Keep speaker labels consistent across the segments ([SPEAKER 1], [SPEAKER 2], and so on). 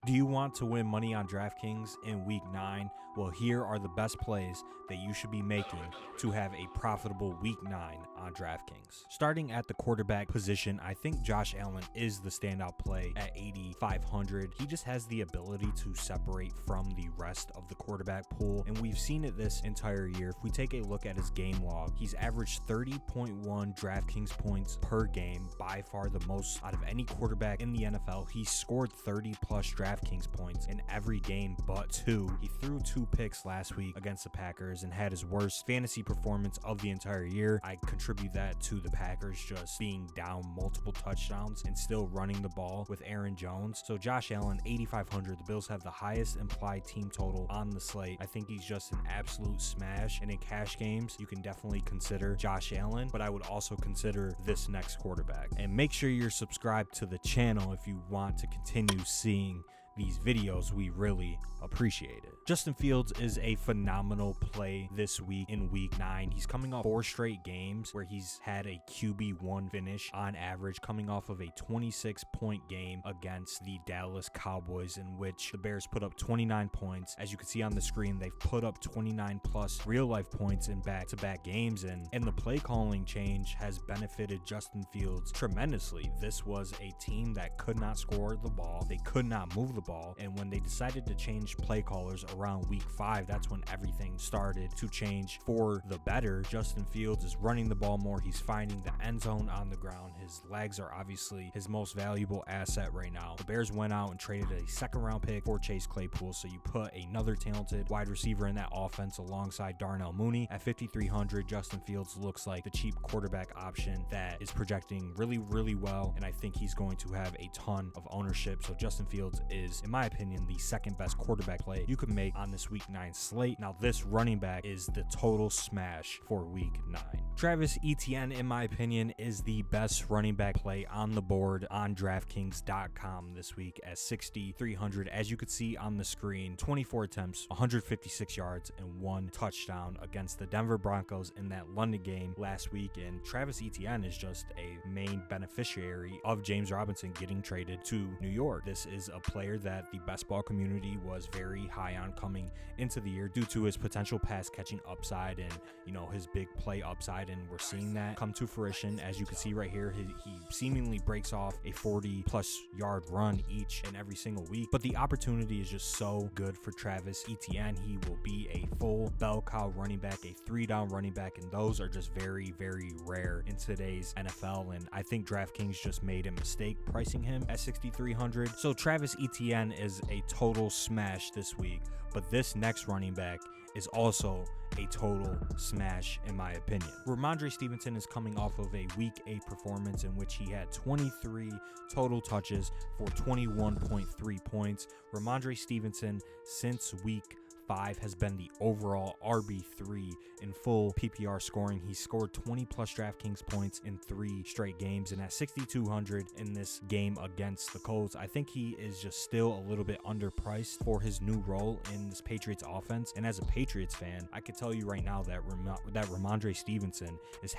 [SPEAKER 1] Do you want to win money on DraftKings in Week 9? Well, here are the best plays that you should be making to have a profitable Week 9 on DraftKings. Starting at the quarterback position, I think Josh Allen is the standout play at 8,500. He just has the ability to separate from the rest of the quarterback pool, and we've seen it this entire year. If we take a look at his game log, he's averaged 30.1 DraftKings points per game, by far the most out of any quarterback in the NFL. He scored 30 plus DraftKings points in every game but 2. He threw 2 picks last week against the Packers and had his worst fantasy performance of the entire year. I contribute that to the Packers just being down multiple touchdowns and still running the ball with Aaron Jones. So Josh Allen, 8,500. The Bills have the highest implied team total on the slate. I think he's just an absolute smash, and in cash games, you can definitely consider Josh Allen, but I would also consider this next quarterback. And make sure you're subscribed to the channel if you want to continue seeing these videos. We really appreciate it. Justin Fields is a phenomenal play this week in Week 9. He's coming off 4 straight games where he's had a QB1 finish on average, coming off of a 26-point game against the Dallas Cowboys, in which the Bears put up 29 points. As you can see on the screen, they've put up 29 plus real-life points in back-to-back games, and the play calling change has benefited Justin Fields tremendously. This was a team that could not score the ball. They could not move the ball, and when they decided to change play callers around Week 5, that's when everything started to change for the better. Justin Fields is running the ball more. He's finding the end zone on the ground. His legs are obviously his most valuable asset right now. The Bears went out and traded a second-round pick for Chase Claypool, so you put another talented wide receiver in that offense alongside Darnell Mooney. At 5,300, Justin Fields looks like the cheap quarterback option that is projecting really, really well, and I think he's going to have a ton of ownership. So Justin Fields is, in my opinion, the second best quarterback play you could make on this Week 9 slate. Now, this running back is the total smash for Week 9. Travis Etienne, in my opinion, is the best running back play on the board on DraftKings.com this week at 6,300. As you could see on the screen, 24 attempts, 156 yards, and 1 touchdown against the Denver Broncos in that London game last week. And Travis Etienne is just a main beneficiary of James Robinson getting traded to New York. This is a player that the best ball community was very high on coming into the year due to his potential pass catching upside and, his big play upside, and we're seeing that come to fruition. As you can see right here, he seemingly breaks off a 40 plus yard run each and every single week, but the opportunity is just so good for Travis Etienne. He will be a full bell cow running back, a 3-down running back, and those are just very, very rare in today's NFL, and I think DraftKings just made a mistake pricing him at 6,300. So Travis Etienne is a total smash this week, but this next running back is also a total smash in my opinion. Ramondre Stevenson is coming off of a Week 8 performance in which he had 23 total touches for 21.3 points. Ramondre Stevenson since Week 5 has been the overall RB3 in full PPR scoring. He scored 20 plus DraftKings points in 3 straight games, and at 6,200 in this game against the Colts, I think he is just still a little bit underpriced for his new role in this Patriots offense. And as a Patriots fan, I can tell you right now that Ramondre Stevenson is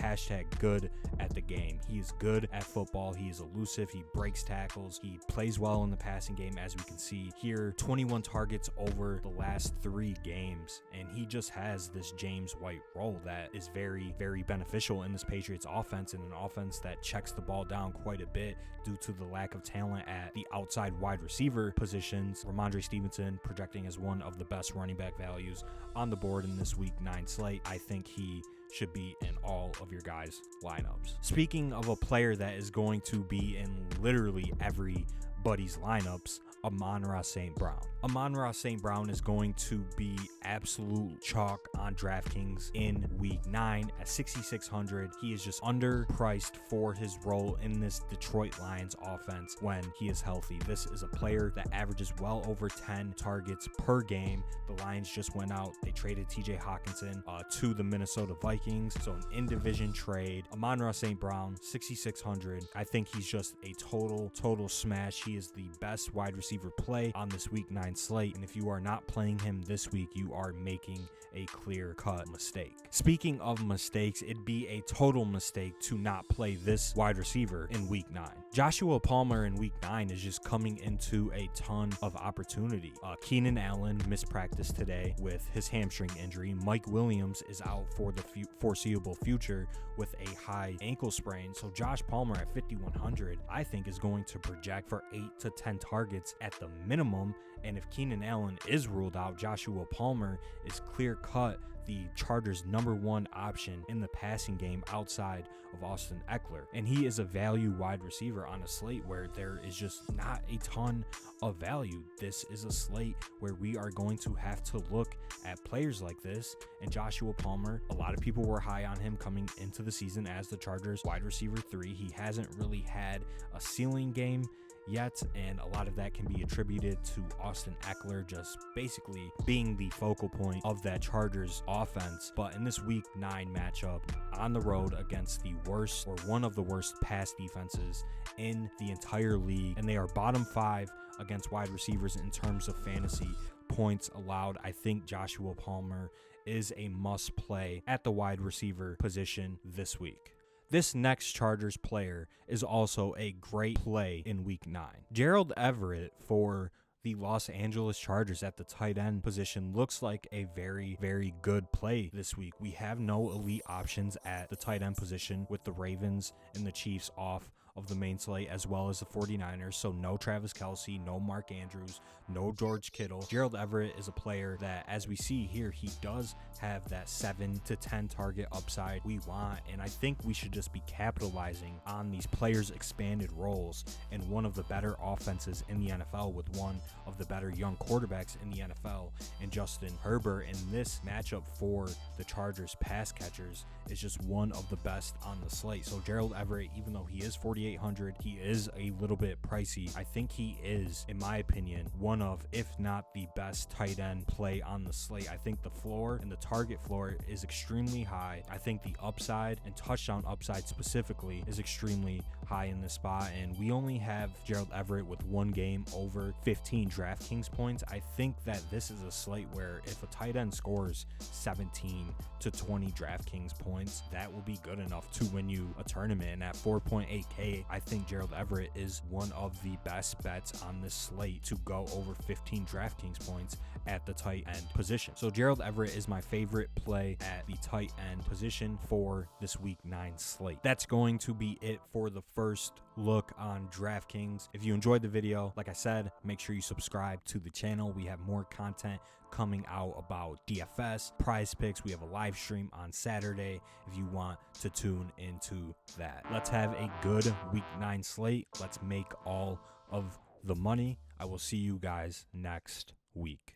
[SPEAKER 1] #good at the game. He is good at football. He is elusive. He breaks tackles. He plays well in the passing game, as we can see here. 21 targets over the last 3 games, and he just has this James White role that is very, very beneficial in this Patriots offense, and an offense that checks the ball down quite a bit due to the lack of talent at the outside wide receiver positions. Ramondre Stevenson projecting as one of the best running back values on the board in this Week 9 slate. I think he should be in all of your guys' lineups. Speaking of a player that is going to be in literally everybody's lineups, Amon-Ra St. Brown. Amon-Ra St. Brown is going to be absolute chalk on DraftKings in Week 9 at 6,600. He is just underpriced for his role in this Detroit Lions offense when he is healthy. This is a player that averages well over 10 targets per game. The Lions just went out. They traded TJ Hawkinson to the Minnesota Vikings, so an in-division trade. Amon-Ra St. Brown, 6,600. I think he's just a total smash. He is the best wide receiver receiver play on this week 9 slate. And if you are not playing him this week, you are making a clear-cut mistake. Speaking of mistakes, it'd be a total mistake to not play this wide receiver in week 9. Joshua Palmer in week 9 is just coming into a ton of opportunity. Keenan Allen missed practice today with his hamstring injury. Mike Williams is out for the foreseeable future with a high ankle sprain. So Josh Palmer at 5,100, I think, is going to project for 8 to 10 targets at the minimum. And if Keenan Allen is ruled out, Joshua Palmer is clear-cut the Chargers' #1 option in the passing game outside of Austin Eckler. And he is a value wide receiver on a slate where there is just not a ton of value. This is a slate where we are going to have to look at players like this. And Joshua Palmer, a lot of people were high on him coming into the season as the Chargers' wide receiver 3. He hasn't really had a ceiling game yet, and a lot of that can be attributed to Austin Eckler just basically being the focal point of that Chargers offense. But in this week 9 matchup on the road against the worst, or one of the worst, pass defenses in the entire league, and they are bottom 5 against wide receivers in terms of fantasy points allowed, I think Joshua Palmer is a must play at the wide receiver position this week. This next Chargers player is also a great play in week 9. Gerald Everett for the Los Angeles Chargers at the tight end position looks like a very, very good play this week. We have no elite options at the tight end position with the Ravens and the Chiefs off of the main slate, as well as the 49ers. So no Travis Kelce, no Mark Andrews, no George Kittle. Gerald Everett is a player that, as we see here, he does have that 7 to 10 target upside we want, and I think we should just be capitalizing on these players' expanded roles in one of the better offenses in the NFL with one of the better young quarterbacks in the NFL and Justin Herbert. And this matchup for the Chargers pass catchers is just one of the best on the slate. So Gerald Everett, even though he is 4,800, he is a little bit pricey. I think he is, in my opinion, one of, if not the best tight end play on the slate. I think the floor and the target floor is extremely high. I think the upside and touchdown upside specifically is extremely high in this spot, and we only have Gerald Everett with one game over 15 DraftKings points. I think that this is a slate where if a tight end scores 17 to 20 DraftKings points, that will be good enough to win you a tournament. And at 4.8K, I think Gerald Everett is one of the best bets on this slate to go over 15 DraftKings points at the tight end position. So Gerald Everett is my favorite play at the tight end position for this week 9 slate. That's going to be it for the first look on DraftKings. If you enjoyed the video, like I said, make sure you subscribe to the channel. We have more content coming out about DFS, prize picks. We have a live stream on Saturday if you want to tune into that. Let's have a good week 9 slate. Let's make all of the money. I will see you guys next week.